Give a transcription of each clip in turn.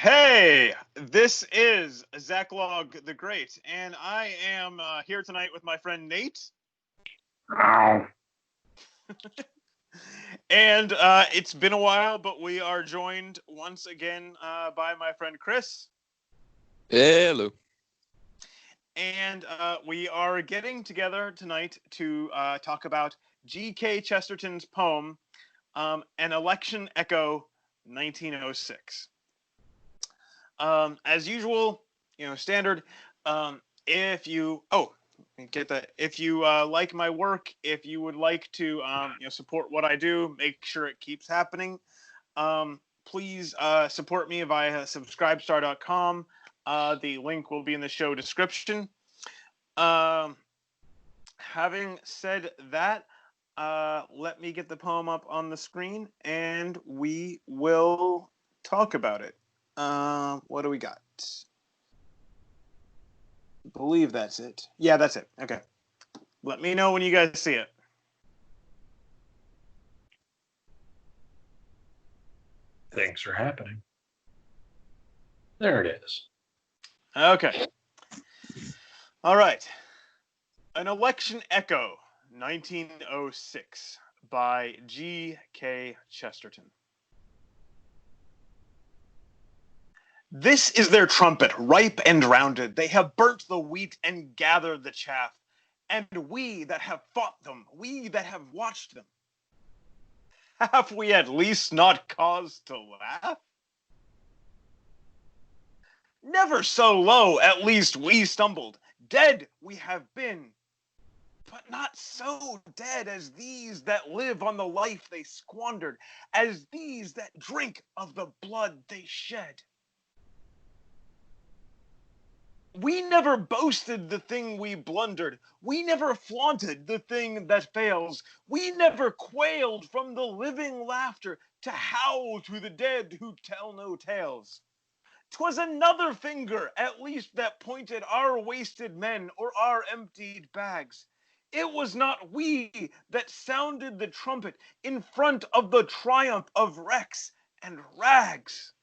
Hey, this is Zach Log the Great, and I am here tonight with my friend Nate. And it's been a while, but we are joined once again by my friend Chris. Hello. And we are getting together tonight to talk about G.K. Chesterton's poem, An Election Echo, 1906. As usual, standard. If you like my work, if you would like to support what I do, make sure it keeps happening. Please support me via subscribestar.com. The link will be in the show description. Having said that, let me get the poem up on the screen and we will talk about it. What do we got? I believe that's it. Yeah, that's it. Okay. Let me know when you guys see it. Things are happening. There it is. Okay. All right. An Election Echo, 1906, by G.K. Chesterton. This is their trumpet, ripe and rounded. They have burnt the wheat and gathered the chaff. And we that have fought them, we that have watched them, have we at least not cause to laugh? Never so low, at least we stumbled. Dead we have been, but not so dead as these that live on the life they squandered, as these that drink of the blood they shed. We never boasted the thing we blundered. We never flaunted the thing that fails. We never quailed from the living laughter to howl to the dead who tell no tales. 'Twas another finger, at least, that pointed our wasted men or our emptied bags. It was not we that sounded the trumpet in front of the triumph of wrecks and rags.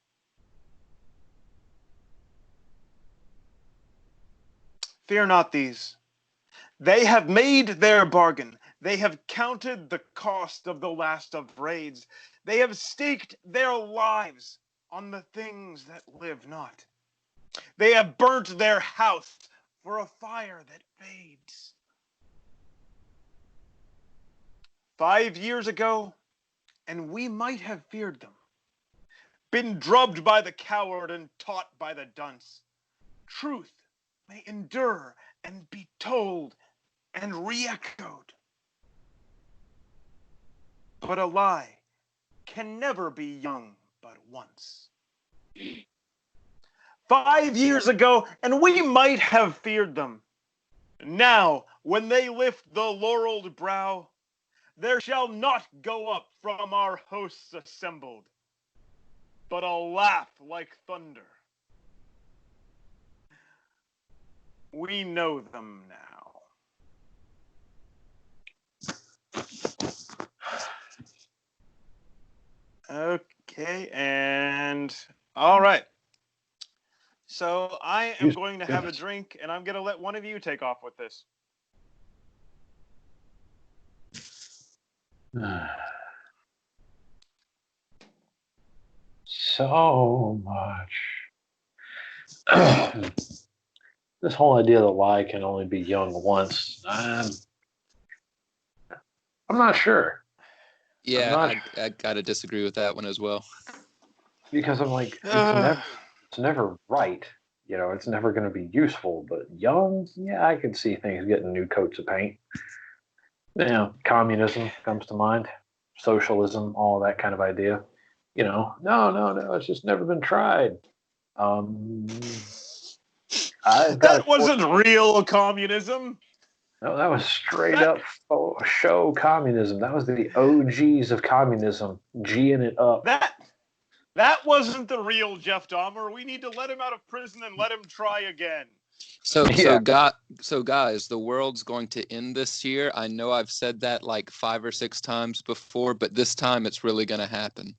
Fear not these. They have made their bargain. They have counted the cost of the last of raids. They have staked their lives on the things that live not. They have burnt their house for a fire that fades. 5 years ago, and we might have feared them, been drubbed by the coward and taught by the dunce. Truth may endure and be told and re-echoed. But a lie can never be young but once. 5 years ago, and we might have feared them. Now, when they lift the laureled brow, there shall not go up from our hosts assembled, but a laugh like thunder. We know them now. Okay, and all right. So I am going to have a drink, and I'm going to let one of you take off with this. So much. This whole idea that lie can only be young once, I'm not sure. Yeah, I gotta disagree with that one as well. Because I'm like, it's never right. It's never going to be useful. But young, yeah, I could see things getting new coats of paint. Communism comes to mind, socialism, all that kind of idea. No, it's just never been tried. That wasn't real communism. No, that was straight up show communism. That was the OGs of communism, G'ing it up. That wasn't the real Jeff Dahmer. We need to let him out of prison and let him try again. So guys, the world's going to end this year. I know I've said that like 5 or 6 times before, but this time it's really going to happen.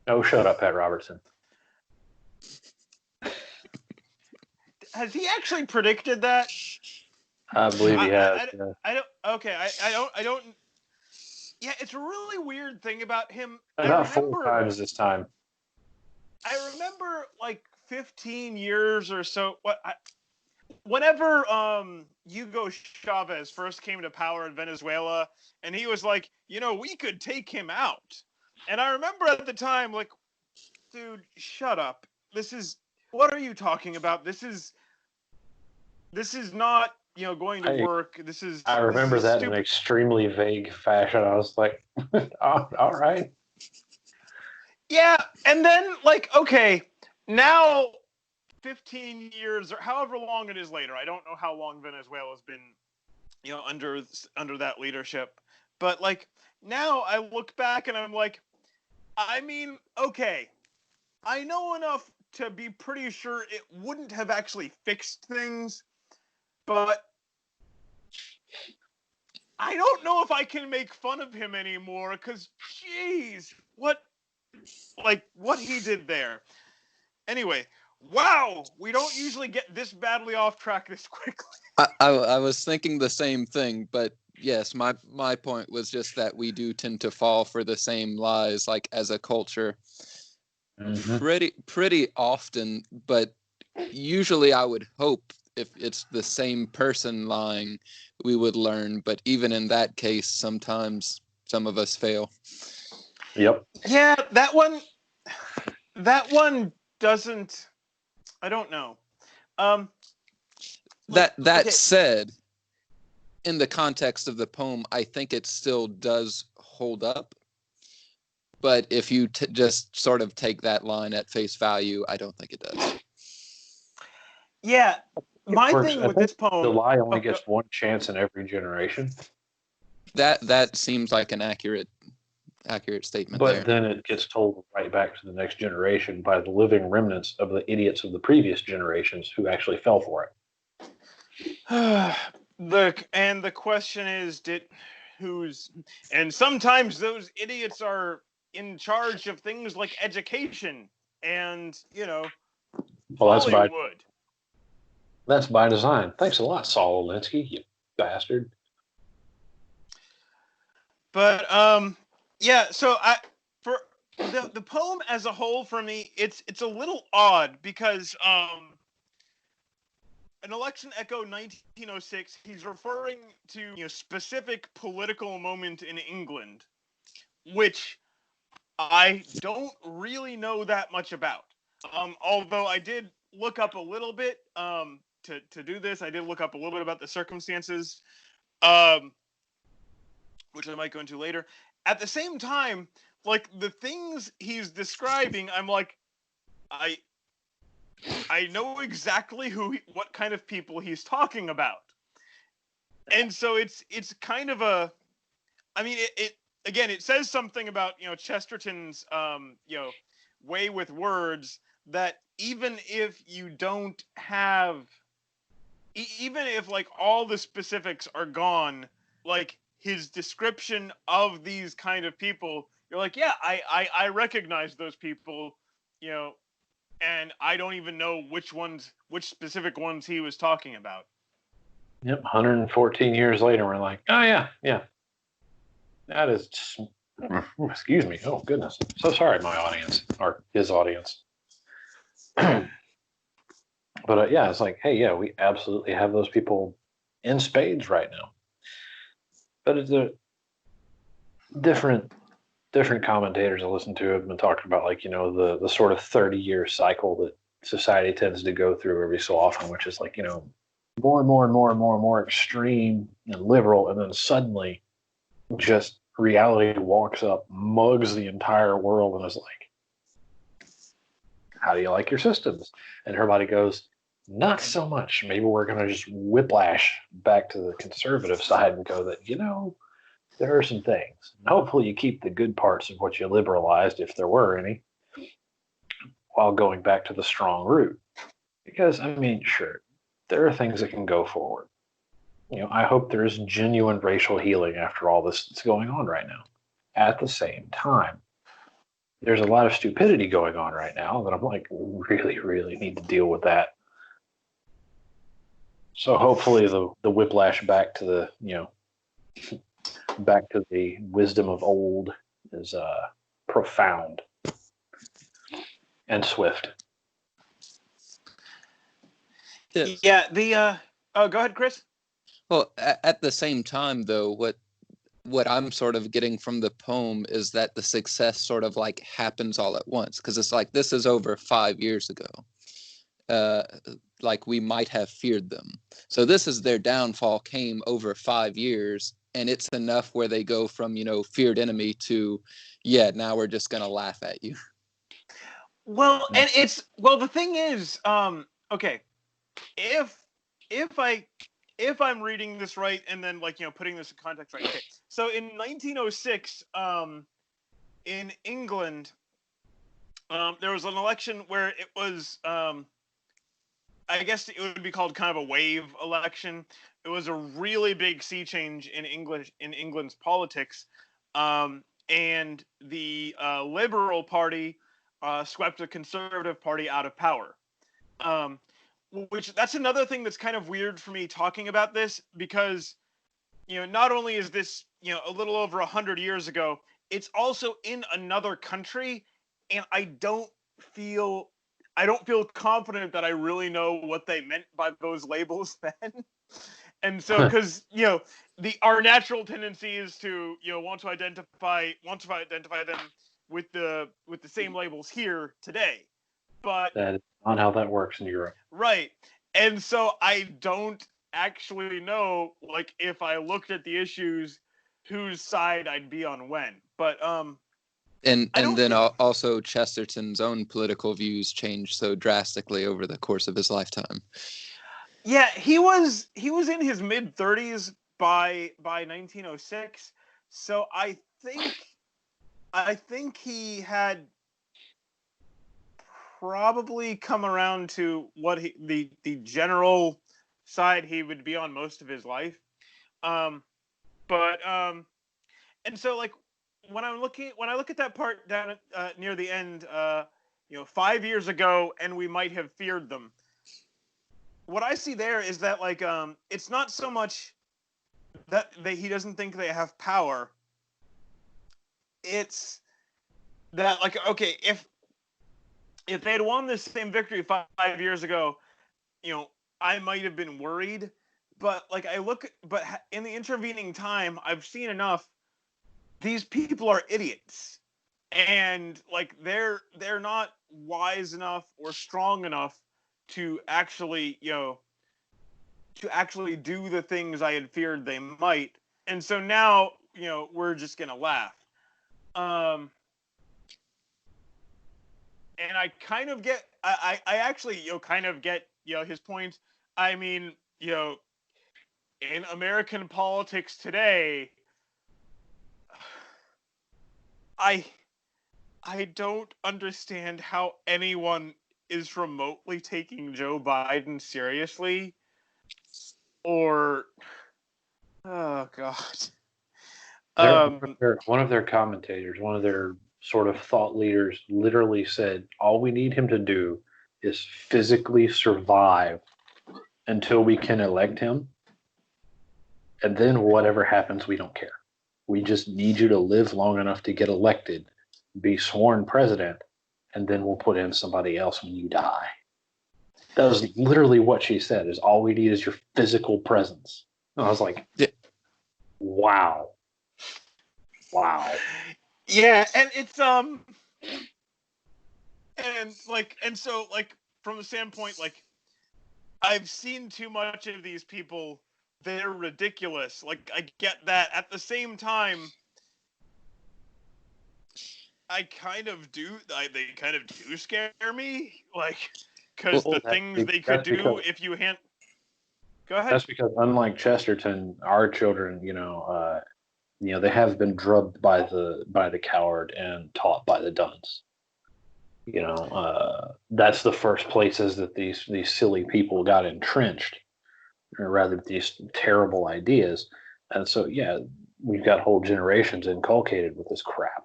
Oh, shut up, Pat Robertson. has he actually predicted that? I believe he has. I don't. Yeah, it's a really weird thing about him. Not 4 times this time. I remember like 15 years or so. Whenever Hugo Chavez first came to power in Venezuela, and he was like, we could take him out. And I remember at the time, like, dude, shut up. What are you talking about? This is not, going to work. I remember that in an extremely vague fashion. I was like, oh, all right. Yeah, and then, like, okay, now 15 years or however long it is later, I don't know how long Venezuela's been, under that leadership. But, like, now I look back and I'm like, I mean, okay, I know enough to be pretty sure it wouldn't have actually fixed things, but I don't know if I can make fun of him anymore, because, jeez, what he did there. Anyway, wow, we don't usually get this badly off track this quickly. I was thinking the same thing, but yes, my point was just that we do tend to fall for the same lies, like, as a culture, pretty often. But usually, I would hope if it's the same person lying, we would learn. But even in that case, sometimes some of us fail. Yep. Yeah, that one doesn't. I don't know. That said, in the context of the poem, I think it still does hold up. But if you just sort of take that line at face value, I don't think it does. Yeah, my thing with this poem, the lie only gets one chance in every generation. That seems like an accurate statement. But then it gets told right back to the next generation by the living remnants of the idiots of the previous generations who actually fell for it. The question is, and sometimes those idiots are in charge of things like education and, Hollywood. That's by design. Thanks a lot, Saul Alinsky, you bastard. But yeah, so for the poem as a whole, for me, it's a little odd because an election echo 1906, he's referring to a specific political moment in England, which I don't really know that much about. Although I did look up a little bit to do this. I did look up a little bit about the circumstances, which I might go into later. At the same time, like, the things he's describing, I'm like, I know exactly what kind of people he's talking about. And so it's kind of a, I mean, it says something about, Chesterton's, way with words, that even if you don't have, even if, like, all the specifics are gone, like, his description of these kind of people, you're like, yeah, I recognize those people, and I don't even know which specific ones he was talking about. Yep, 114 years later, we're like, oh yeah. That is, excuse me, oh goodness. So sorry, my audience, or his audience. But yeah, it's like, hey, yeah, we absolutely have those people in spades right now. But it's a different commentators I listen to have been talking about, like, the sort of 30-year cycle that society tends to go through every so often, which is like, more and more and more and more and more extreme and liberal, and then suddenly just reality walks up, mugs the entire world, and is like, how do you like your systems? And everybody goes, not so much. Maybe we're going to just whiplash back to the conservative side and go that, there are some things. And hopefully you keep the good parts of what you liberalized, if there were any, while going back to the strong root. Because, I mean, sure, there are things that can go forward. I hope there's genuine racial healing after all this that's going on right now. At the same time, there's a lot of stupidity going on right now that I'm like, really, really need to deal with that. So hopefully the whiplash back to back to the wisdom of old is profound and swift. Yes. Yeah. Oh, go ahead, Chris. Well, at the same time, though, what I'm sort of getting from the poem is that the success sort of like happens all at once, because it's like this is over 5 years ago. Like we might have feared them. So this is their downfall came over 5 years, and it's enough where they go from, feared enemy to, yeah, now we're just going to laugh at you. Well, and the thing is, okay, if I'm reading this right, and then putting this in context right. Okay, so in 1906, in England, there was an election where it was, I guess it would be called kind of a wave election. It was a really big sea change in England's politics, and the Liberal Party swept the Conservative Party out of power. Which that's another thing that's kind of weird for me talking about this, because not only is this a little over 100 years ago, it's also in another country, and I don't feel confident that I really know what they meant by those labels then. And so, because our natural tendency is to want to identify them with the same labels here today, but that is not how that works in Europe. Right. And so I don't actually know, like, if I looked at the issues, whose side I'd be on when. But and then also Chesterton's own political views changed so drastically over the course of his lifetime. Yeah, he was in his mid-30s by 1906. So I think he had probably come around to what the general side he would be on most of his life. And so, like, when I look at that part down near the end, 5 years ago, and we might have feared them. What I see there is that, like, it's not so much that he doesn't think they have power. It's that, like, okay, if they had won this same victory 5 years ago, I might have been worried. But in the intervening time, I've seen enough. These people are idiots, and like they're not wise enough or strong enough to actually do the things I had feared they might. And so now we're just gonna laugh. And I kind of get, I actually kind of get his point. I mean, in American politics today, I don't understand how anyone is remotely taking Joe Biden seriously, or oh god. One of their commentators, one of their sort of thought leaders, literally said, all we need him to do is physically survive until we can elect him. And then whatever happens, we don't care. We just need you to live long enough to get elected, be sworn president, and then we'll put in somebody else when you die. That was literally what she said, is all we need is your physical presence. And I was like, wow. Yeah, and it's and so, like, from the standpoint, like, I've seen too much of these people. They're ridiculous. Like, I get that. At the same time, they kind of do scare me. Like, because the things they could do if you hand. Go ahead. That's because, unlike Chesterton, our children, they have been drubbed by the coward and taught by the dunce. That's the first places that these silly people got entrenched, or rather these terrible ideas. And so, yeah, we've got whole generations inculcated with this crap.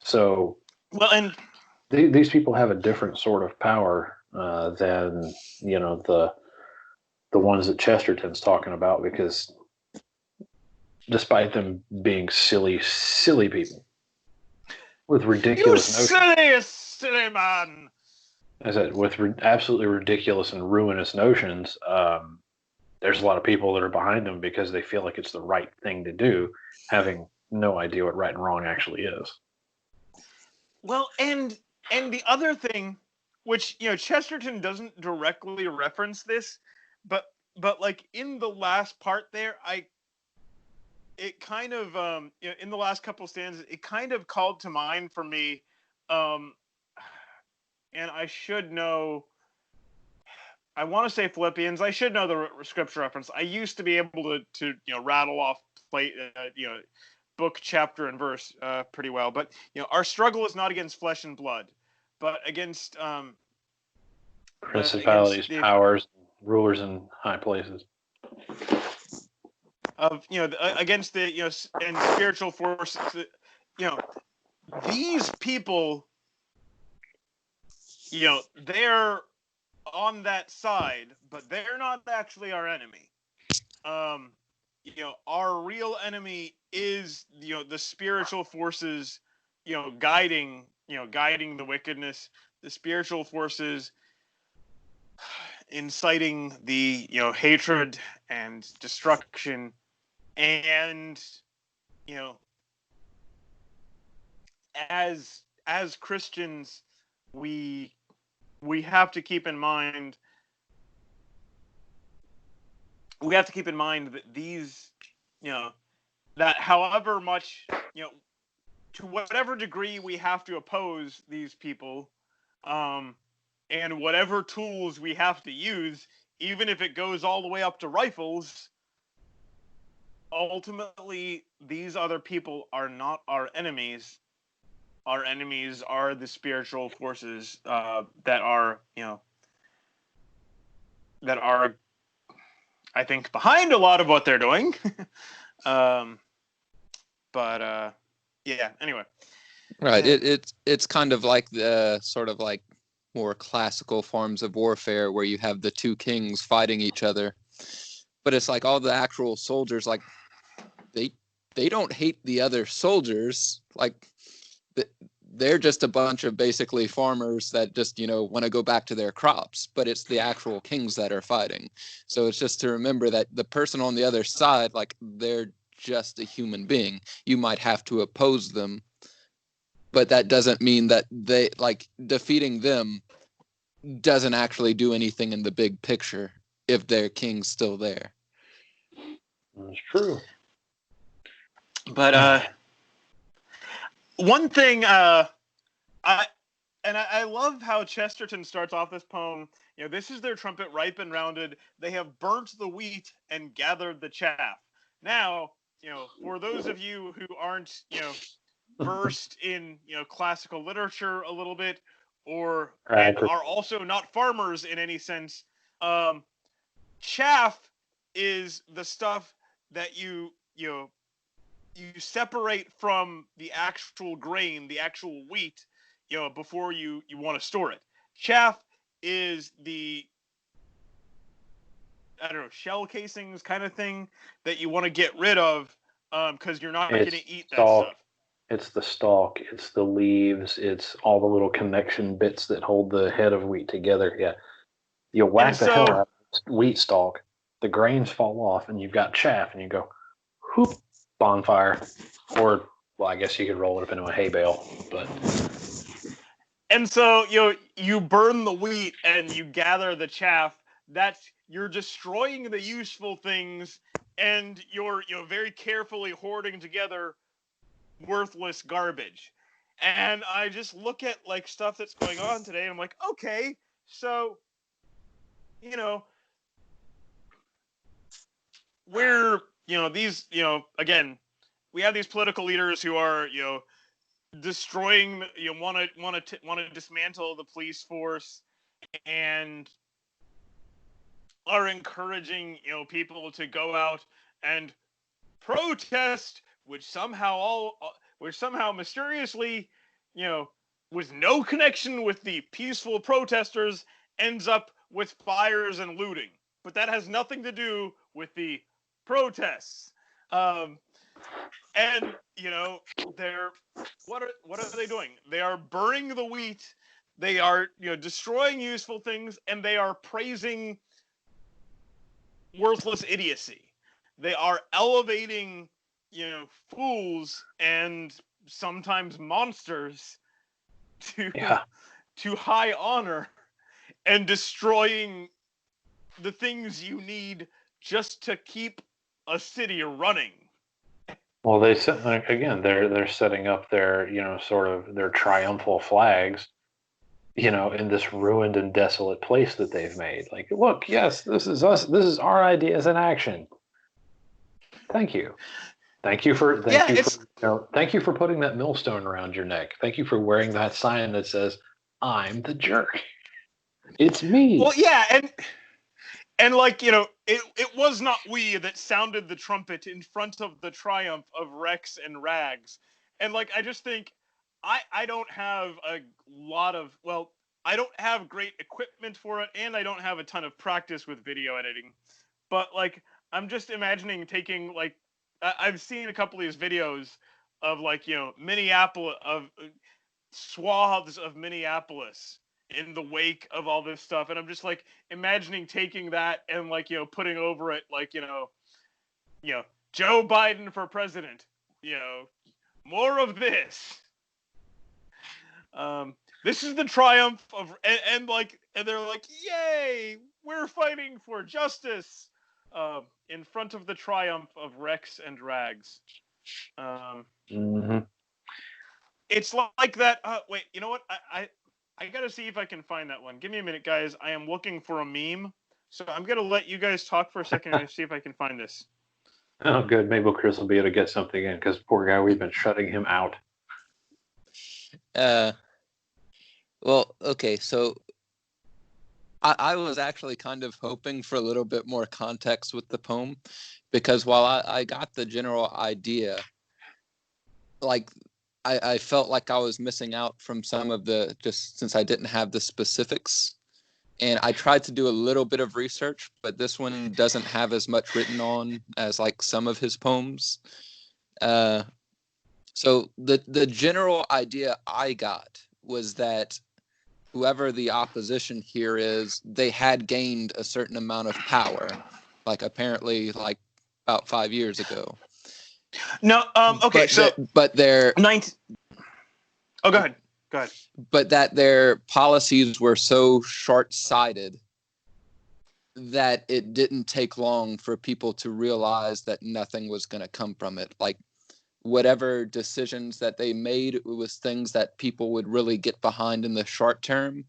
So, well, and these people have a different sort of power than the ones that Chesterton's talking about, because despite them being silly people with ridiculous notions, silly man. as I said, with absolutely ridiculous and ruinous notions, there's a lot of people that are behind them because they feel like it's the right thing to do, having no idea what right and wrong actually is. Well, and the other thing, which Chesterton doesn't directly reference this, but like in the last part there, it kind of in the last couple stanzas, it kind of called to mind for me, and I should know. I want to say Philippians. I should know the scripture reference. I used to be able to rattle off book, chapter, and verse pretty well. But our struggle is not against flesh and blood, but against principalities, powers, rulers in high places. Of against the and spiritual forces. These people, they're on that side, but they're not actually our enemy. Our real enemy is the spiritual forces, guiding the wickedness, the spiritual forces inciting the hatred and destruction, and as Christians, we have to keep in mind. We have to keep in mind that these, that however much, to whatever degree we have to oppose these people, and whatever tools we have to use, even if it goes all the way up to rifles, ultimately, these other people are not our enemies. Our enemies are the spiritual forces that are, I think, behind a lot of what they're doing. Yeah. Anyway. Right. It's kind of like the sort of like more classical forms of warfare where you have the two kings fighting each other, but it's like all the actual soldiers, like they don't hate the other soldiers. Like they're just a bunch of basically farmers that just want to go back to their crops, but it's the actual kings that are fighting. So it's just to remember that the person on the other side, like, they're just a human being. You might have to oppose them, but that doesn't mean that they, like, defeating them doesn't actually do anything in the big picture if their king's still there. That's true. But one thing I love how Chesterton starts off this poem. This is their trumpet ripe and rounded. They have burnt the wheat and gathered the chaff. Now, for those of you who aren't, versed in, classical literature a little bit, or and are also not farmers in any sense, chaff is the stuff that you separate from the actual grain, the actual wheat, before you want to store it. Chaff is the, shell casings kind of thing that you want to get rid of, because you're not going to eat that stuff. It's the stalk, it's the leaves, it's all the little connection bits that hold the head of wheat together. Yeah. You whack the hell out of the wheat stalk, the grains fall off, and you've got chaff, and you go, whoop, bonfire. Or, well, I guess you could roll it up into a hay bale, but... And so, you burn the wheat and you gather the chaff. You're destroying the useful things, and you're very carefully hoarding together worthless garbage. And I just look at, like, stuff that's going on today, and I'm like, okay, so, we're, these, again, we have these political leaders who are, destroying, want to dismantle the police force, and are encouraging, people to go out and protest, which somehow mysteriously, with no connection with the peaceful protesters, ends up with fires and looting. But that has nothing to do with the protests. And they're what are they doing? They are burning the wheat. They are destroying useful things, and they are praising worthless idiocy. They are elevating fools and sometimes monsters to high honor, and destroying the things you need just to keep a city running. Well, they're setting up their sort of their triumphal flags, in this ruined and desolate place that they've made. Like, look, yes, this is us. This is our ideas in action. Thank you. Thank you for putting that millstone around your neck. Thank you for wearing that sign that says, "I'm the jerk. It's me." Well, yeah, and it was not we that sounded the trumpet in front of the triumph of Rex and Rags. And I just think I don't have a lot of, I don't have great equipment for it, and I don't have a ton of practice with video editing. But I'm just imagining taking I've seen a couple of these videos of Minneapolis, of swaths of Minneapolis in the wake of all this stuff, and I'm just imagining taking that and putting over it Joe Biden for president, more of this. This is the triumph of and they're yay, we're fighting for justice in front of the triumph of Rex and Rags. It's like that. Wait, you know what? I gotta see if I can find that one. Give me a minute, guys. I am looking for a meme, so I'm gonna let you guys talk for a second and see if I can find this. Oh, good. Maybe Chris will be able to get something in, because poor guy, we've been shutting him out. Well, okay, so I was actually kind of hoping for a little bit more context with the poem, because while I got the general idea, I felt like I was missing out from some of the, just since I didn't have the specifics. And I tried to do a little bit of research, but this one doesn't have as much written on as some of his poems. So the general idea I got was that whoever the opposition here is, they had gained a certain amount of power, apparently about 5 years ago. No, okay, but they're 19. Oh, go ahead. But that their policies were so short-sighted that it didn't take long for people to realize that nothing was going to come from it. Whatever decisions that they made, it was things that people would really get behind in the short term,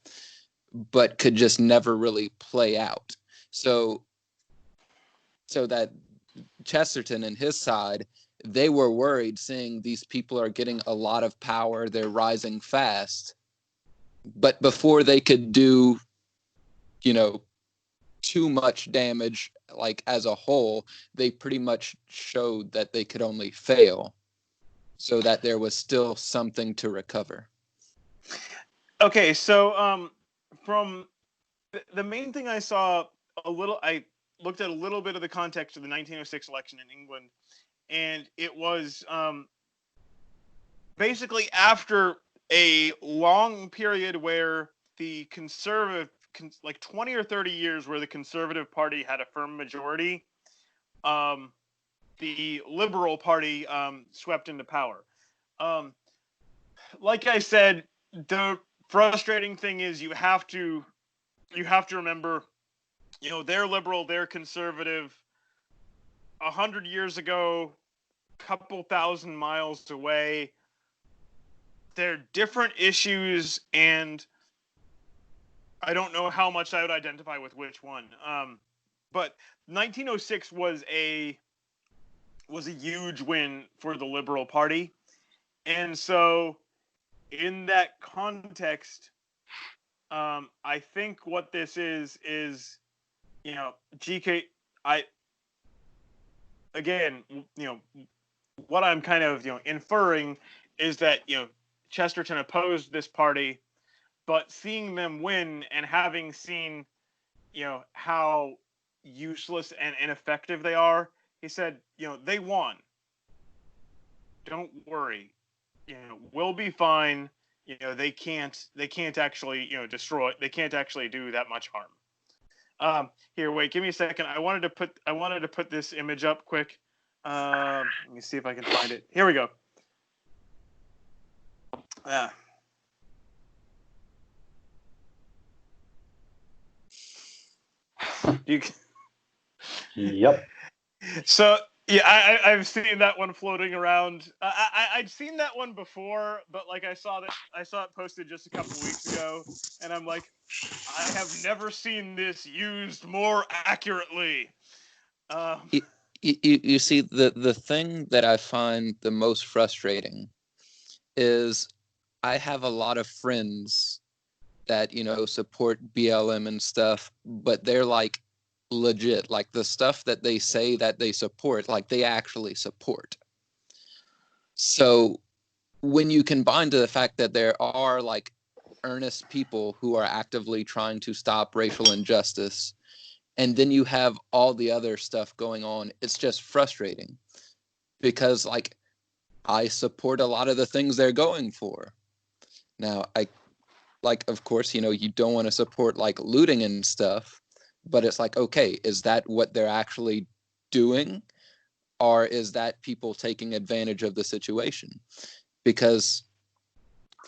but could just never really play out. So that Chesterton and his side, they were worried, seeing these people are getting a lot of power, they're rising fast, but before they could do, too much damage, as a whole, they pretty much showed that they could only fail, so that there was still something to recover. Okay, so from the main thing I saw I looked at a little bit of the context of the 1906 election in England, and it was basically after a long period where the conservative, 20 or 30 years where the Conservative Party had a firm majority, the Liberal Party swept into power. Like I said, the frustrating thing is you have to remember, they're liberal, they're conservative. 100 years ago, couple thousand miles away, they're different issues, and I don't know how much I would identify with which one. But 1906 was a huge win for the Liberal Party, and so in that context, I think what this is GK. What I'm kind of inferring is that Chesterton opposed this party, but seeing them win and having seen, how useless and ineffective they are, he said, they won. Don't worry. We'll be fine. They can't actually, destroy. They can't actually do that much harm. Here, wait, give me a second. I wanted to put this image up quick. Let me see if I can find it. Here we go. Yep. So yeah, I've seen that one floating around. I'd seen that one before, but like I saw it posted just a couple weeks ago, and I'm like, I have never seen this used more accurately. You see, the thing that I find the most frustrating is I have a lot of friends that, support BLM and stuff, but they're like legit, like the stuff that they say that they support, like they actually support. So when you combine to the fact that there are like earnest people who are actively trying to stop racial injustice, and then you have all the other stuff going on, it's just frustrating because like I support a lot of the things they're going for. Now, of course, you don't want to support like looting and stuff, but it's like, okay, is that what they're actually doing? Or is that people taking advantage of the situation? Because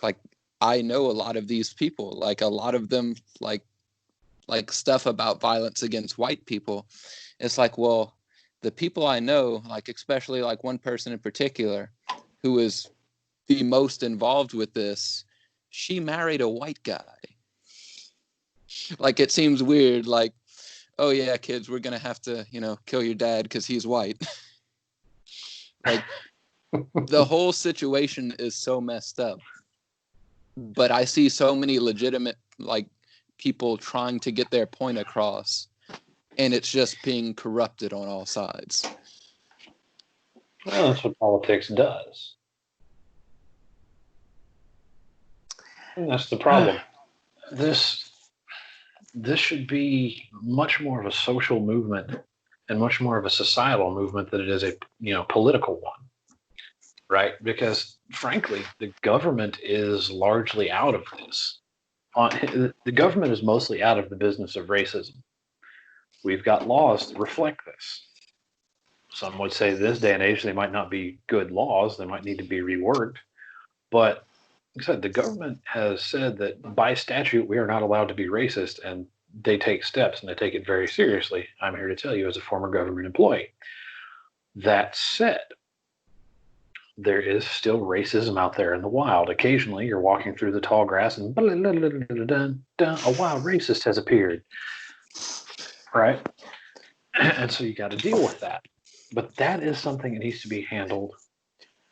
like, I know a lot of these people, like a lot of them, like stuff about violence against white people. It's like, well, the people I know, like especially like one person in particular who is the most involved with this, she married a white guy. Like, it seems weird, like, oh yeah, kids, we're gonna have to, kill your dad because he's white. Like, the whole situation is so messed up. But I see so many legitimate, like, people trying to get their point across, and it's just being corrupted on all sides. Well, that's what politics does. And that's the problem. This should be much more of a social movement and much more of a societal movement than it is a political one, right? Because frankly, the government is largely out of this. The government is mostly out of the business of racism. We've got laws that reflect this. Some would say this day and age they might not be good laws; they might need to be reworked. But like I said, the government has said that by statute we are not allowed to be racist, and they take steps and they take it very seriously. I'm here to tell you as a former government employee. That said, there is still racism out there in the wild. Occasionally you're walking through the tall grass and a wild racist has appeared. Right? And so you got to deal with that. But that is something that needs to be handled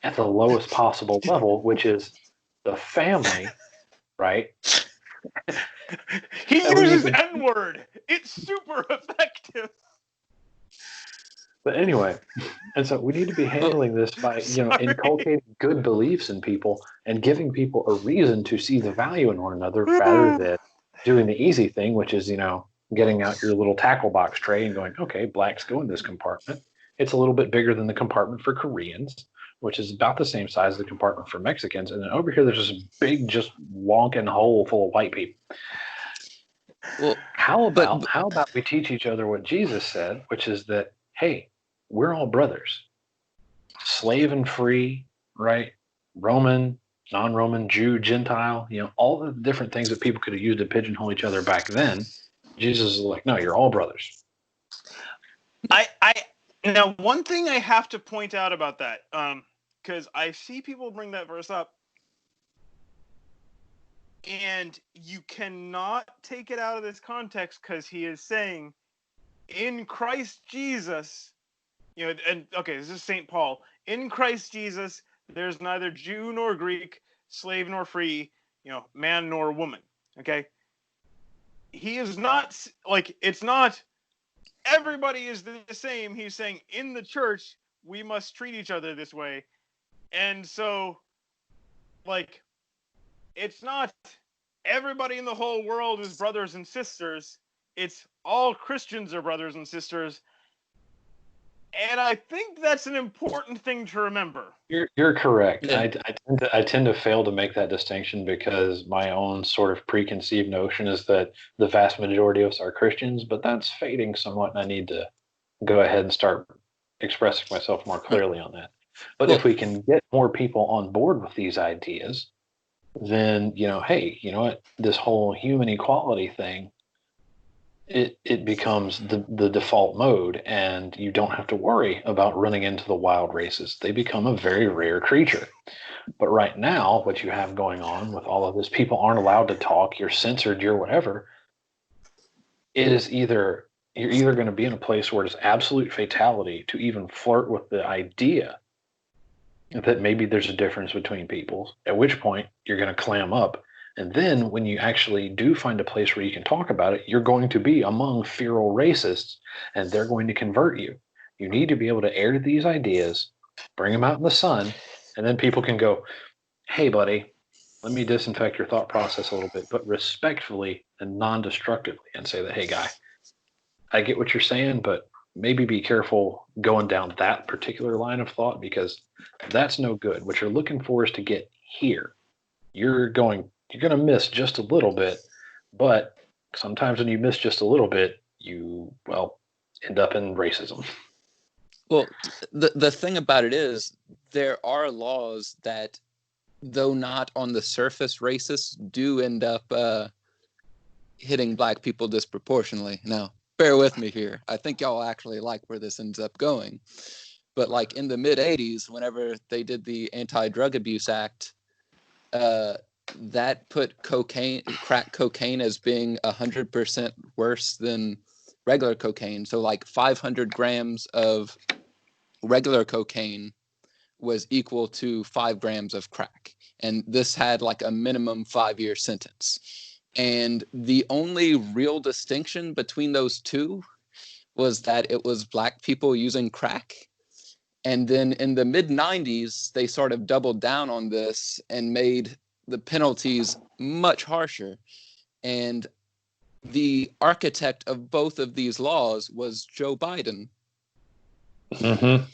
at the lowest possible level, which is the family, right? He uses N-word. It's super effective. But anyway, and so we need to be handling this by, inculcating good beliefs in people and giving people a reason to see the value in one another rather than doing the easy thing, which is, getting out your little tackle box tray and going, okay, blacks go in this compartment. It's a little bit bigger than the compartment for Koreans, which is about the same size as the compartment for Mexicans. And then over here, there's this big, just wonking hole full of white people. Well, how about we teach each other what Jesus said, which is that, hey, we're all brothers, slave and free, right? Roman, non-Roman, Jew, Gentile, all the different things that people could have used to pigeonhole each other back then. Jesus is like, no, you're all brothers. Now, one thing I have to point out about that, because I see people bring that verse up, and you cannot take it out of this context because he is saying, in Christ Jesus, and okay, this is St. Paul. In Christ Jesus, there's neither Jew nor Greek, slave nor free, man nor woman. Okay? He is not, like, it's not everybody is the same. He's saying in the church, we must treat each other this way. And so, like, it's not everybody in the whole world is brothers and sisters. It's all Christians are brothers and sisters. And I think that's an important thing to remember. You're correct. Yeah. I tend to fail to make that distinction because my own sort of preconceived notion is that the vast majority of us are Christians, but that's fading somewhat, and I need to go ahead and start expressing myself more clearly on that. But Well, if we can get more people on board with these ideas, then, hey, you know what? This whole human equality thing, it becomes the default mode, and you don't have to worry about running into the wild races. They become a very rare creature. But right now, what you have going on with all of this, people aren't allowed to talk, you're censored, you're whatever. You're either going to be in a place where it's absolute fatality to even flirt with the idea that maybe there's a difference between peoples, at which point you're going to clam up. And then when you actually do find a place where you can talk about it, you're going to be among feral racists, and they're going to convert you. You need to be able to air these ideas, bring them out in the sun, and then people can go, hey, buddy, let me disinfect your thought process a little bit, but respectfully and non-destructively, and say that, hey, guy, I get what you're saying, but maybe be careful going down that particular line of thought, because that's no good. What you're looking for is to get here. You're going to miss just a little bit, but sometimes when you miss just a little bit, you, end up in racism. Well, the thing about it is there are laws that, though not on the surface racist, do end up hitting black people disproportionately. Now, bear with me here. I think y'all actually like where this ends up going. But like in the mid 80s, whenever they did the Anti-Drug Abuse Act, that put crack cocaine as being 100% worse than regular cocaine. So like 500 grams of regular cocaine was equal to 5 grams of crack. And this had like a minimum 5-year sentence. And the only real distinction between those two was that it was black people using crack. And then in the mid 90s, they sort of doubled down on this and made the penalties much harsher. And the architect of both of these laws was Joe Biden. Mm-hmm.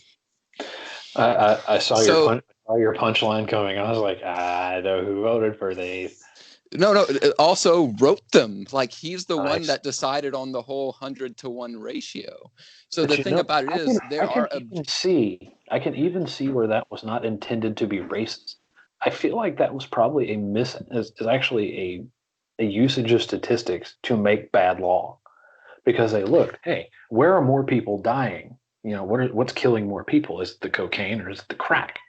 I saw your punchline coming. I was like, I know who voted for these. No, also wrote them. Like, he's the one that decided on the whole 100-to-1 ratio. So the thing about it is, I can even see where that was not intended to be racist. I feel like that was probably is actually a usage of statistics to make bad law, because they looked, hey, where are more people dying? What's killing more people? Is it the cocaine or is it the crack?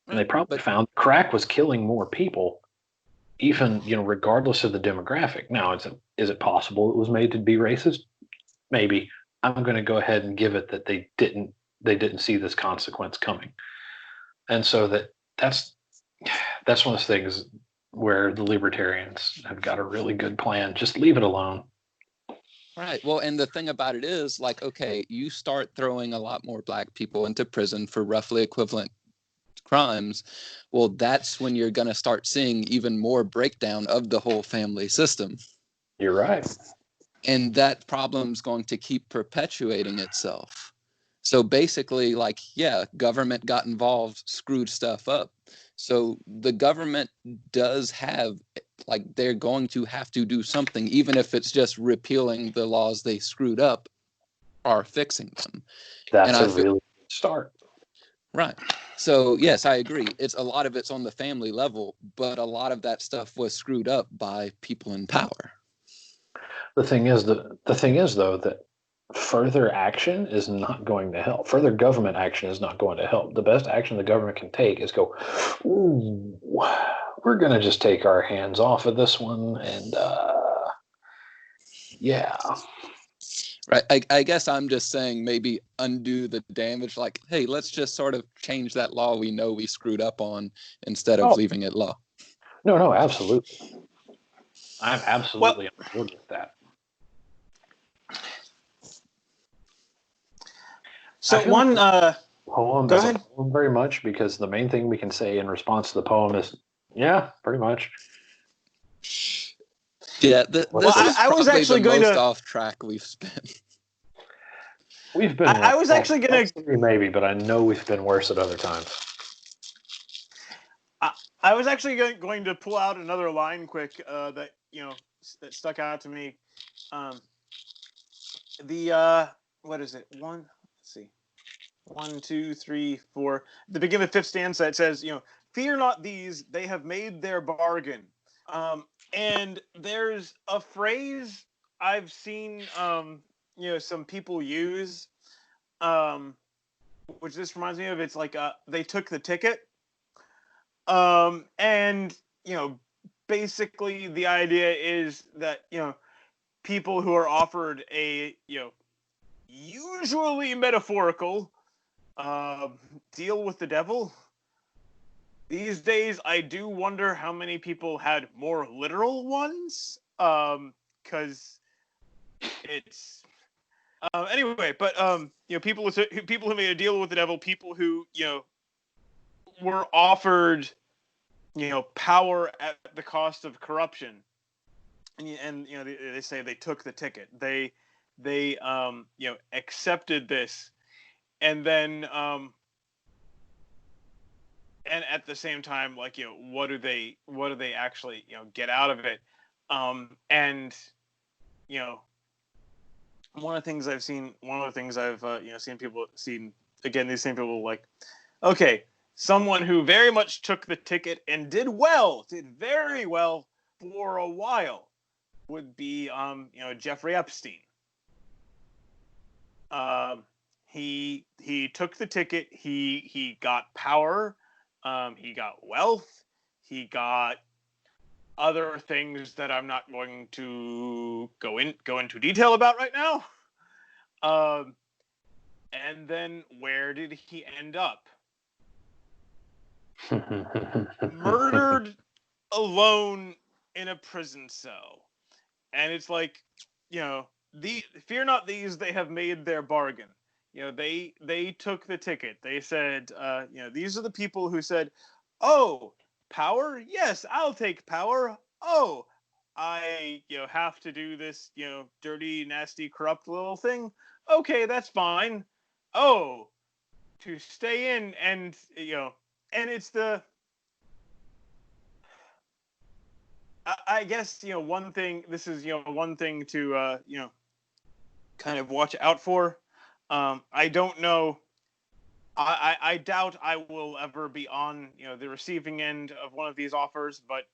And they probably found crack was killing more people, even, regardless of the demographic. Now, is it possible it was made to be racist? Maybe. I'm going to go ahead and give it that they didn't see this consequence coming. And so that's one of the things where the libertarians have got a really good plan. Just leave it alone. Right. Well, and the thing about it is, like, okay, you start throwing a lot more black people into prison for roughly equivalent crimes. Well, that's when you're going to start seeing even more breakdown of the whole family system. You're right. And that problem's going to keep perpetuating itself. So basically, like, yeah, government got involved, screwed stuff up. So the government does have, like, they're going to have to do something, even if it's just repealing the laws they screwed up or fixing them. That's a really good start. Right. So, yes, I agree. A lot of it's on the family level, but a lot of that stuff was screwed up by people in power. The thing is, though, that further action is not going to help. Further government action is not going to help. The best action the government can take is go, ooh, we're going to just take our hands off of this one. And yeah. Right. I guess I'm just saying maybe undo the damage. Like, hey, let's just sort of change that law we know we screwed up on instead of leaving it law. No, absolutely. I'm absolutely on board with that. So one poem go ahead. Poem very much, because the main thing we can say in response to the poem is, yeah, pretty much. Yeah, Well, this is I was probably actually the going most to. off track we've spent. We've been. I was actually going to. maybe, but I know we've been worse at other times. I was actually going to pull out another line quick that that stuck out to me. What is it? Let's see. 1, 2, 3, 4. The beginning of the fifth stanza, it says, fear not these, they have made their bargain. And there's a phrase I've seen, some people use, which this reminds me of. It's like, they took the ticket. And, basically the idea is that, people who are offered a, usually metaphorical, deal with the devil. These days, I do wonder how many people had more literal ones, because it's anyway. But people who made a deal with the devil, people who were offered power at the cost of corruption, and they say they took the ticket. They accepted this, and then and at the same time, like, what do they actually get out of it? And one of the things I've seen seen again, these same people, like, okay, someone who very much took the ticket and did very well for a while would be Jeffrey Epstein. He took the ticket. He got power. He got wealth. He got other things that I'm not going to go into detail about right now. And then where did he end up? Murdered alone in a prison cell. And it's like, fear not these, they have made their bargain. They took the ticket. They said, these are the people who said, oh, power? Yes, I'll take power. Oh, I, have to do this, dirty, nasty, corrupt little thing. Okay, that's fine. Oh, to stay in and, and it's the, I guess, one thing, this is, one thing to, kind of watch out for. I don't know. I doubt I will ever be on, the receiving end of one of these offers, but,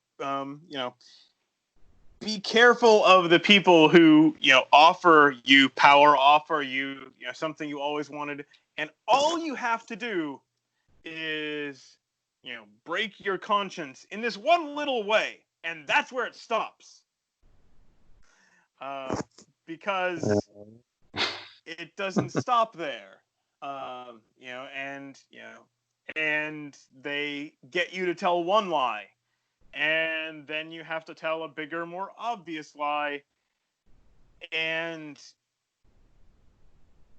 be careful of the people who, offer you power, offer you, something you always wanted. And all you have to do is, break your conscience in this one little way. And that's where it stops. Because it doesn't stop there. And they get you to tell one lie, and then you have to tell a bigger, more obvious lie, and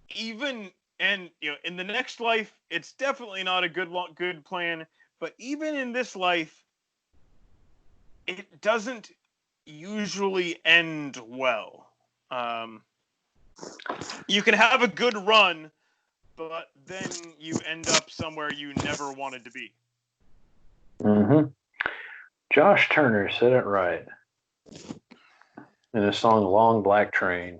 in the next life, it's definitely not a good plan. But even in this life, it doesn't usually end well. You can have a good run, but then you end up somewhere you never wanted to be. Mm-hmm. Josh Turner said it right in his song Long Black Train.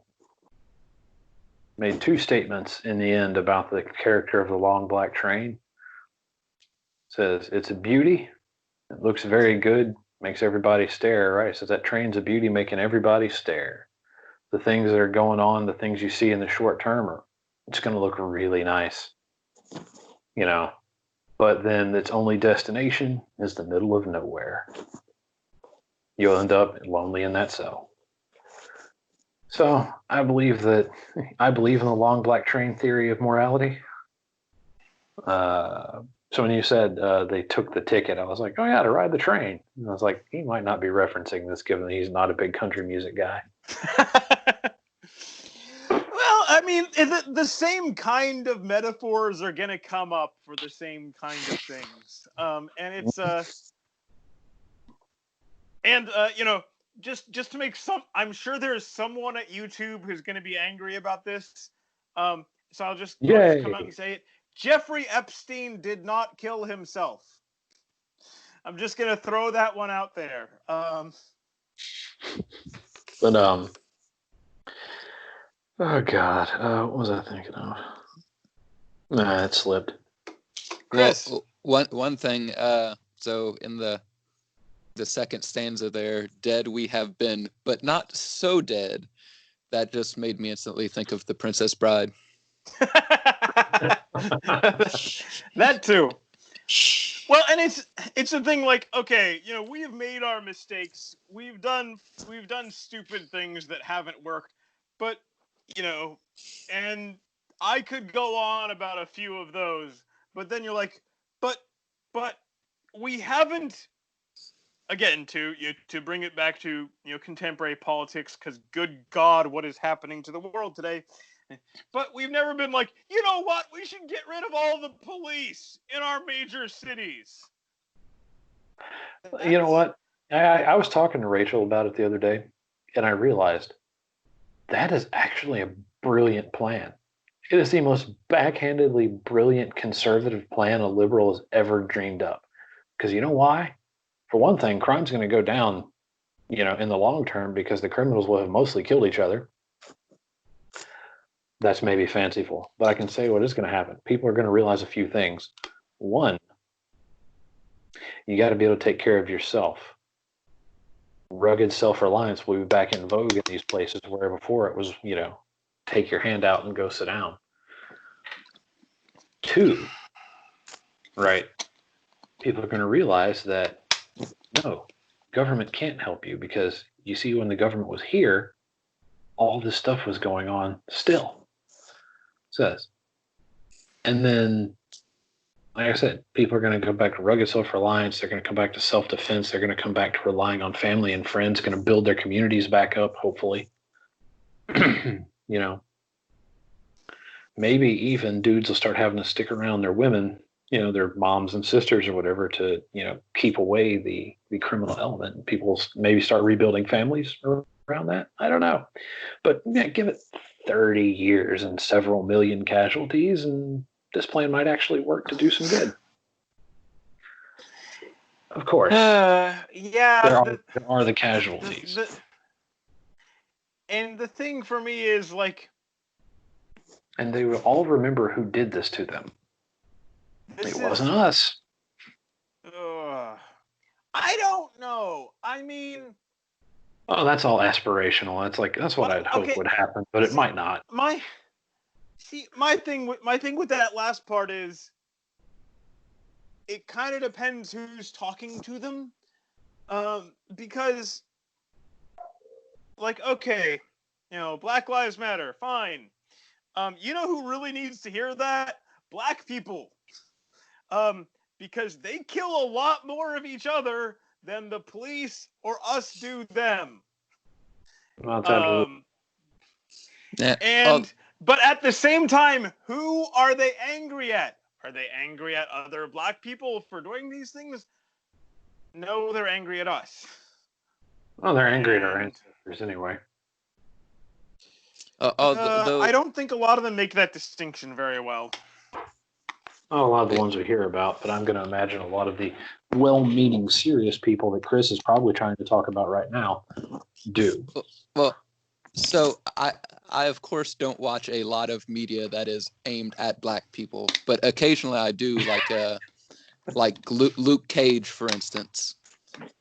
Made two statements in the end about the character of the long black train. Says it's a beauty. It looks very good. Makes everybody stare, right? So that train's a beauty, making everybody stare. The things that are going on, the things you see in the short term, are it's going to look really nice, but then its only destination is the middle of nowhere. You'll end up lonely in that cell. So I believe in the long black train theory of morality. So when you said they took the ticket, I was like, oh yeah, to ride the train. And I was like, he might not be referencing this given that he's not a big country music guy. Well, I mean, the same kind of metaphors are going to come up for the same kind of things. And it's, just to make some, I'm sure there's someone at YouTube who's going to be angry about this. So I'll just come out and say it. Jeffrey Epstein did not kill himself. I'm just going to throw that one out there. But oh God, what was I thinking of? Nah, it slipped. Chris. Well, one thing. So in the second stanza there, dead we have been, but not so dead. That just made me instantly think of The Princess Bride. That too. Well, and it's a thing like, okay, we have made our mistakes. We've done stupid things that haven't worked, but and I could go on about a few of those, but then you're like, but we haven't. Again, to bring it back to contemporary politics, because good God, what is happening to the world today? But we've never been like, you know what? We should get rid of all the police in our major cities. You know what? I was talking to Rachel about it the other day, and I realized that is actually a brilliant plan. It is the most backhandedly brilliant conservative plan a liberal has ever dreamed up. Because you know why? For one thing, crime's going to go down, in the long term, because the criminals will have mostly killed each other. That's maybe fanciful, but I can say what is going to happen. People are going to realize a few things. One, you got to be able to take care of yourself. Rugged self-reliance will be back in vogue in these places where before it was, take your hand out and go sit down. Two, right? People are going to realize that, no, government can't help you, because you see, when the government was here, all this stuff was going on still. Says. And then, like I said, people are going to go back to rugged self-reliance. They're going to come back to self-defense. They're going to come back to relying on family and friends, going to build their communities back up, hopefully. Maybe even dudes will start having to stick around their women, their moms and sisters or whatever, to, keep away the criminal element. People will maybe start rebuilding families around that. I don't know. But yeah, give it 30 years and several million casualties, and this plan might actually work to do some good. Of course. Yeah. There are the casualties. And the thing for me is, like... And they will all remember who did this to them. It wasn't us. I don't know. I mean... Oh, that's all aspirational. That's what I'd hope would happen, but it might not. My thing with that last part is, it kind of depends who's talking to them, because, like, okay, Black Lives Matter, fine. Who really needs to hear that? Black people, because they kill a lot more of each other than the police or us do them. But at the same time, who are they angry at? Are they angry at other black people for doing these things? No, they're angry at us. Well, they're angry at our ancestors anyway. I don't think a lot of them make that distinction very well. Oh, a lot of the ones we hear about, but I'm going to imagine a lot of the well-meaning, serious people that Chris is probably trying to talk about right now do. Well, so I of course don't watch a lot of media that is aimed at black people, but occasionally I do, like Luke Cage, for instance.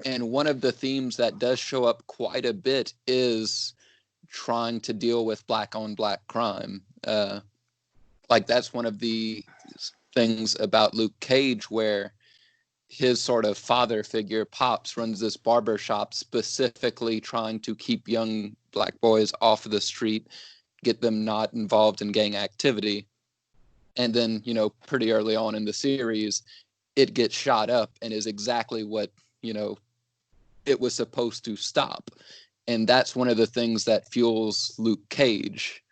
And one of the themes that does show up quite a bit is trying to deal with black on black crime. Like, that's one of the things about Luke Cage, where his sort of father figure, Pops, runs this barber shop specifically trying to keep young black boys off of the street, get them not involved in gang activity. And then, pretty early on in the series, it gets shot up and is exactly what, it was supposed to stop. And that's one of the things that fuels Luke Cage,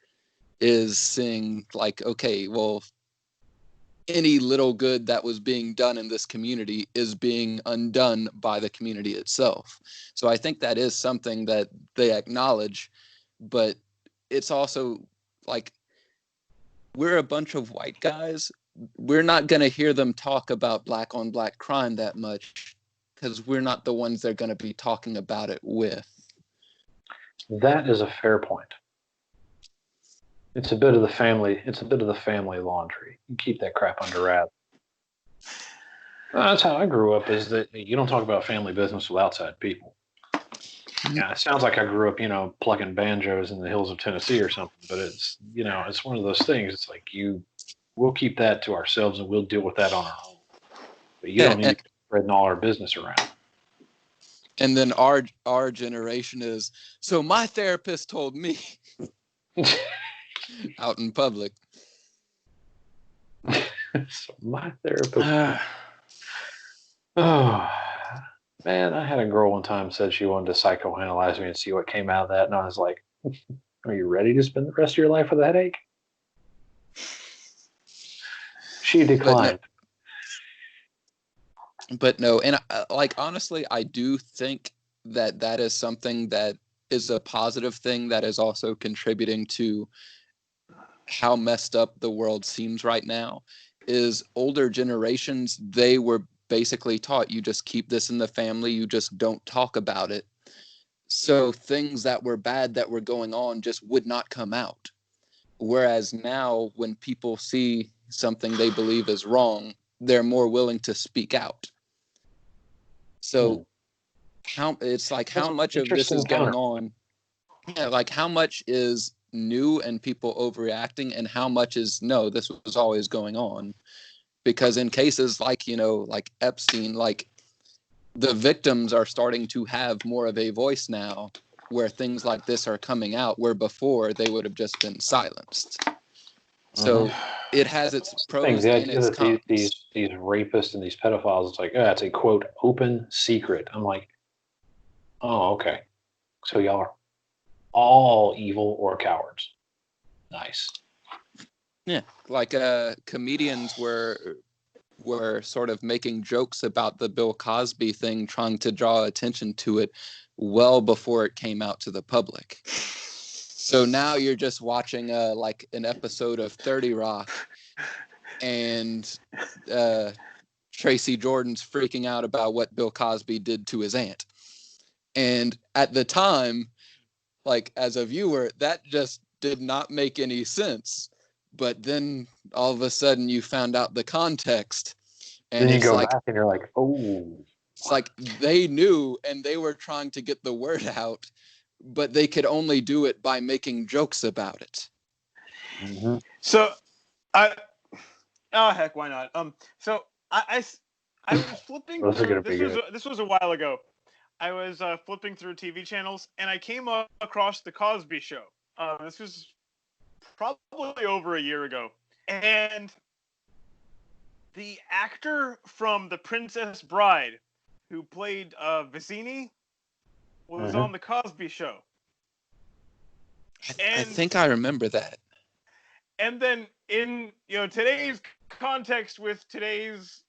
is seeing, like, okay, well, any little good that was being done in this community is being undone by the community itself. So I think that is something that they acknowledge, but it's also like, we're a bunch of white guys. We're not going to hear them talk about black on black crime that much because we're not the ones they're going to be talking about it with. That is a fair point. It's a bit of the family. It's a bit of the family laundry. You keep that crap under wraps. That's how I grew up. Is that you don't talk about family business with outside people. Yeah, it sounds like I grew up, plucking banjos in the hills of Tennessee or something. But it's, it's one of those things. It's like we'll keep that to ourselves and we'll deal with that on our own. But you don't need to spreading all our business around. And then our generation is, so my therapist told me out in public. So my therapist. Oh, man, I had a girl one time said she wanted to psychoanalyze me and see what came out of that. And I was like, are you ready to spend the rest of your life with a headache? She declined. But no, and honestly, I do think that is something that is a positive thing that is also contributing to how messed up the world seems right now. Is older generations, they were basically taught, you just keep this in the family, you just don't talk about it. So things that were bad that were going on just would not come out. Whereas now, when people see something they believe is wrong, they're more willing to speak out. So how much of this is going on? Yeah, like how much is new and people overreacting, and how much is no, this was always going on? Because in cases like like Epstein, like the victims are starting to have more of a voice now, where things like this are coming out, where before they would have just been silenced. So it has its pros and its cons. These rapists and these pedophiles, it's like, it's a quote open secret. I'm like, oh, okay. So y'all are all evil or cowards. Nice. Yeah, like comedians were sort of making jokes about the Bill Cosby thing, trying to draw attention to it well before it came out to the public. So now you're just watching like an episode of 30 Rock, and Tracy Jordan's freaking out about what Bill Cosby did to his aunt. And at the time, like as a viewer, that just did not make any sense. But then all of a sudden you found out the context. And then you go back and you're like, oh. It's like they knew and they were trying to get the word out, but they could only do it by making jokes about it. Mm-hmm. So, heck, why not? So I was flipping through, this was a while ago. I was flipping through TV channels, and I came across The Cosby Show. This was probably over a year ago. And the actor from The Princess Bride, who played Vizzini, was on The Cosby Show. I think I remember that. And then in today's context with today's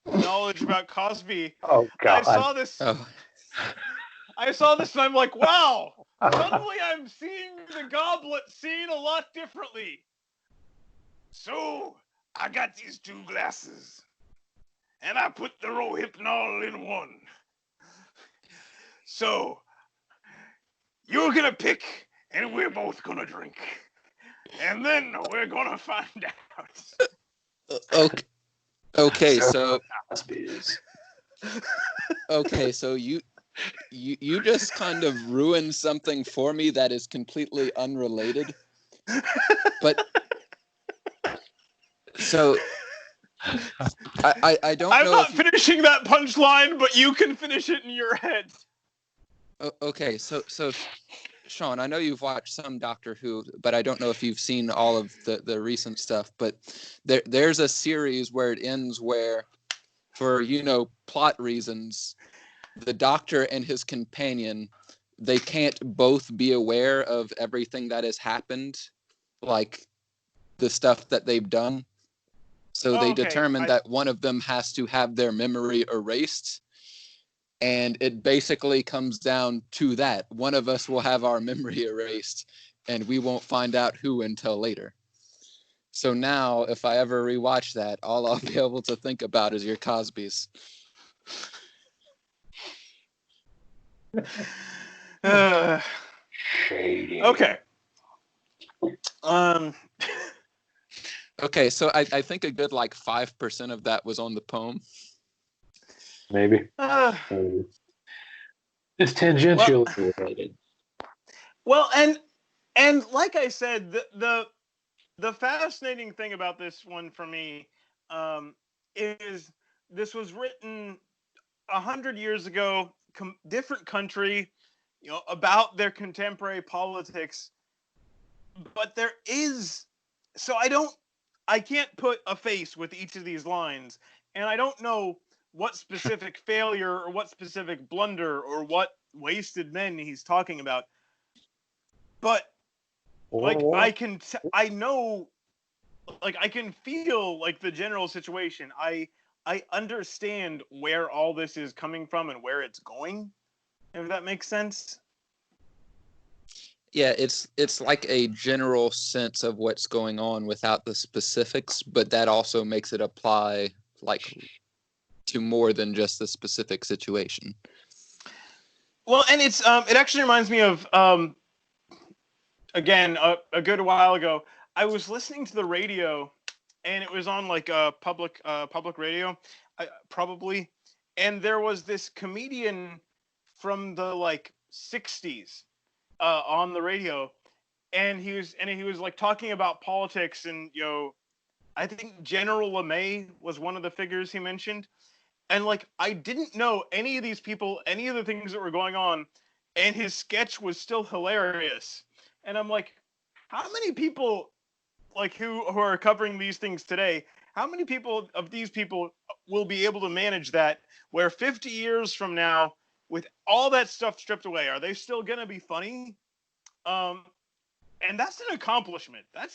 knowledge about Cosby, oh God, I saw this. Oh. I saw this and I'm like, wow! Suddenly I'm seeing the goblet scene a lot differently. So I got these two glasses, and I put the Rohypnol in one. So you're gonna pick, and we're both gonna drink, and then we're gonna find out. Okay, so okay, so you just kind of ruined something for me that is completely unrelated. But so I don't know. I'm not finishing that punchline, but you can finish it in your head. Okay, so Sean, I know you've watched some Doctor Who, but I don't know if you've seen all of the recent stuff. But there's a series where it ends where, for plot reasons, the Doctor and his companion, they can't both be aware of everything that has happened, like the stuff that they've done. So they Okay, determined that one of them has to have their memory erased. And it basically comes down to that. One of us will have our memory erased, and we won't find out who until later. So now, if I ever rewatch that, all I'll be able to think about is your Cosbys. Shady. Okay. Okay, so I think a good 5% of that was on the poem. Maybe. It's tangentially related. Well, and like I said, the fascinating thing about this one for me is this was written 100 years ago, different country, about their contemporary politics. But there is, so I can't put a face with each of these lines, and I don't know what specific failure or what specific blunder or what wasted men he's talking about. But I can feel the general situation. I understand where all this is coming from and where it's going, if that makes sense. Yeah, it's like a general sense of what's going on without the specifics, but that also makes it apply to more than just the specific situation. Well, and it's it actually reminds me of again a good while ago. I was listening to the radio, and it was on public radio, probably, and there was this comedian from the 60s on the radio, and he was talking about politics, and I think General LeMay was one of the figures he mentioned, and I didn't know any of these people, any of the things that were going on, and his sketch was still hilarious, and I'm like, how many people who are covering these things today, how many people of these people will be able to manage that, where 50 years from now, with all that stuff stripped away, are they still gonna be funny? And that's an accomplishment. That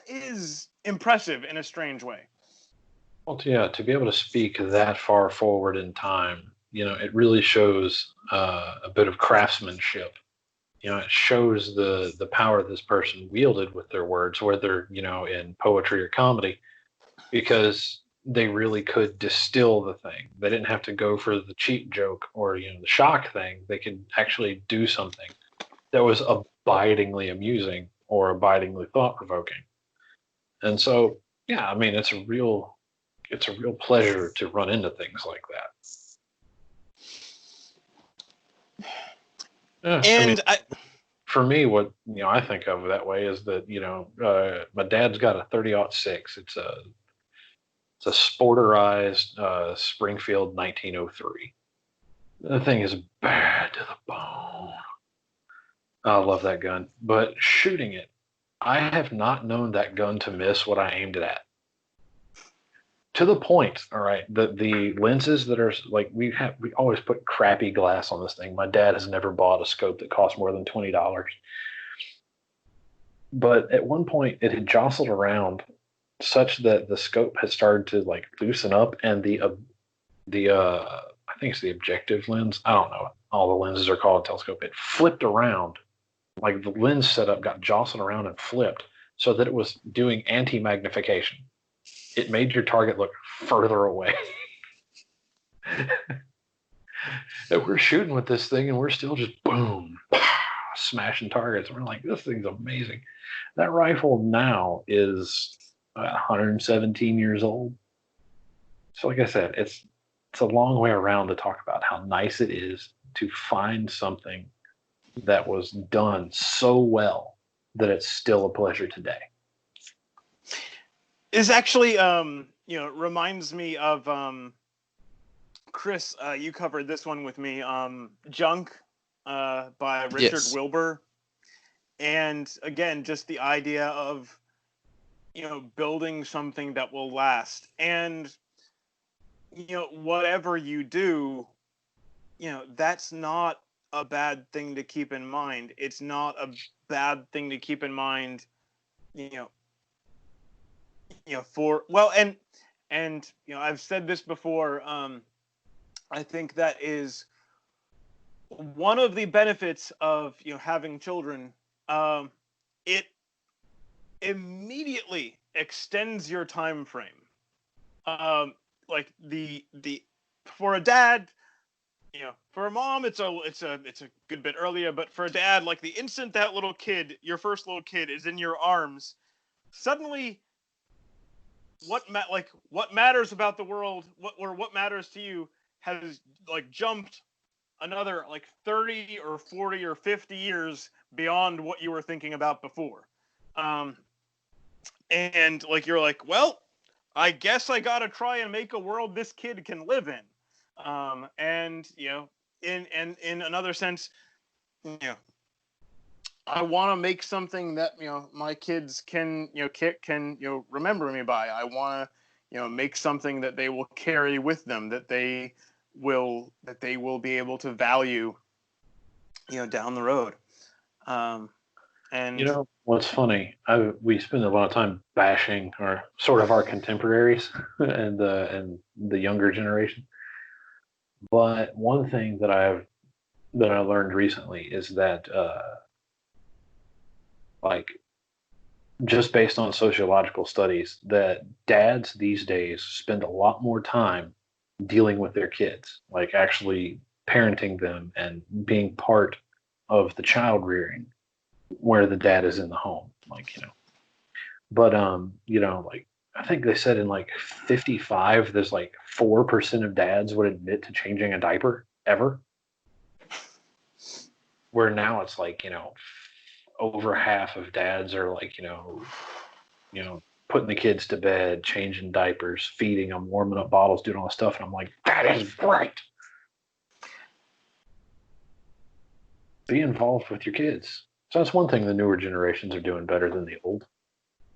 is impressive in a strange way. Well, yeah, to be able to speak that far forward in time, it really shows a bit of craftsmanship. It shows the power this person wielded with their words, whether, in poetry or comedy, because they really could distill the thing. They didn't have to go for the cheap joke or, the shock thing. They could actually do something that was abidingly amusing or abidingly thought-provoking. And so, yeah, I mean, it's a real pleasure to run into things like that. Yeah, and for me, what I think of that way is that my dad's got a 30-06. It's a sporterized Springfield 1903. The thing is bad to the bone. I love that gun, but shooting it, I have not known that gun to miss what I aimed it at. To the point, all right, the lenses that are we always put crappy glass on this thing. My dad has never bought a scope that cost more than $20. But at one point, it had jostled around such that the scope had started to loosen up, and the I think it's the objective lens. I don't know. All the lenses are called a telescope. It flipped around. The lens setup got jostled around and flipped so that it was doing anti-magnification. It made your target look further away. And we're shooting with this thing, and we're still just boom, smashing targets. We're like, this thing's amazing. That rifle now is 117 years old. So like I said, it's a long way around to talk about how nice it is to find something that was done so well that it's still a pleasure today. It's actually reminds me of Chris, you covered this one with me, Junk by Richard Wilbur. And again, just the idea of building something that will last. And whatever you do, that's not a bad thing to keep in mind. It's not a bad thing to keep in mind you know, for well, and I've said this before. I think that is one of the benefits of having children. It immediately extends your time frame. Like the for a dad, for a mom, it's a good bit earlier, but for a dad, like the instant that little kid, your first little kid, is in your arms, suddenly what matters about the world, what matters to you, has like jumped another like 30 or 40 or 50 years beyond what you were thinking about before. And like you're like, well, I guess I gotta try and make a world this kid can live in. And in another sense, I want to make something that my kids can remember me by. I want to make something that they will carry with them, that they will be able to value down the road. And what's funny? We spend a lot of time bashing our contemporaries and the younger generation. But one thing that I learned recently is that just based on sociological studies, that dads these days spend a lot more time dealing with their kids, like actually parenting them and being part of the child rearing, where the dad is in the home, But I think they said in 55, there's 4% of dads would admit to changing a diaper ever. Where now it's over half of dads are putting the kids to bed, changing diapers, feeding them, warming up bottles, doing all this stuff. And I'm like, that is right. Be involved with your kids. So that's one thing the newer generations are doing better than the old.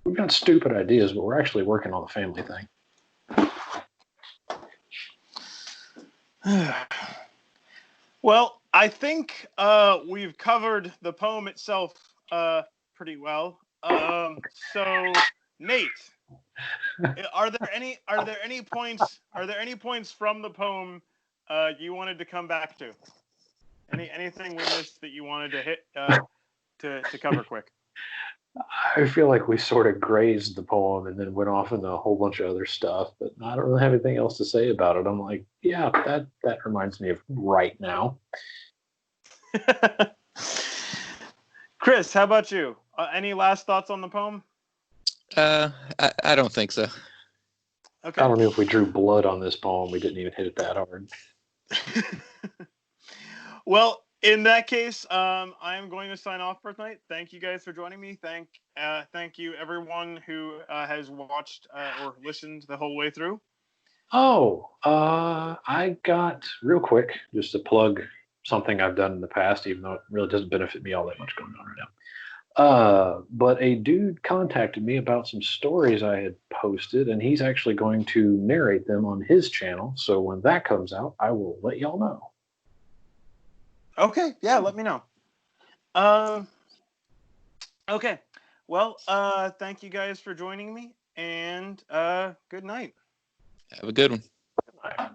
We've got stupid ideas, but we're actually working on the family thing. Well, I think we've covered the poem itself pretty well. So, Nate, are there any points from the poem you wanted to come back to? Anything we missed that you wanted to hit to cover quick? I feel like we sort of grazed the poem and then went off into a whole bunch of other stuff, but I don't really have anything else to say about it. I'm like, yeah, that reminds me of right now. Chris, how about you? Any last thoughts on the poem? I don't think so. Okay. I don't know if we drew blood on this poem. We didn't even hit it that hard. Well, in that case, I am going to sign off for tonight. Thank you guys for joining me. Thank you everyone who has watched or listened the whole way through. Oh, I got real quick just to plug something I've done in the past, even though it really doesn't benefit me all that much going on right now. But a dude contacted me about some stories I had posted, and he's actually going to narrate them on his channel. So when that comes out, I will let y'all know. Okay, yeah, let me know. Okay, well, thank you guys for joining me, and good night. Have a good one. Bye.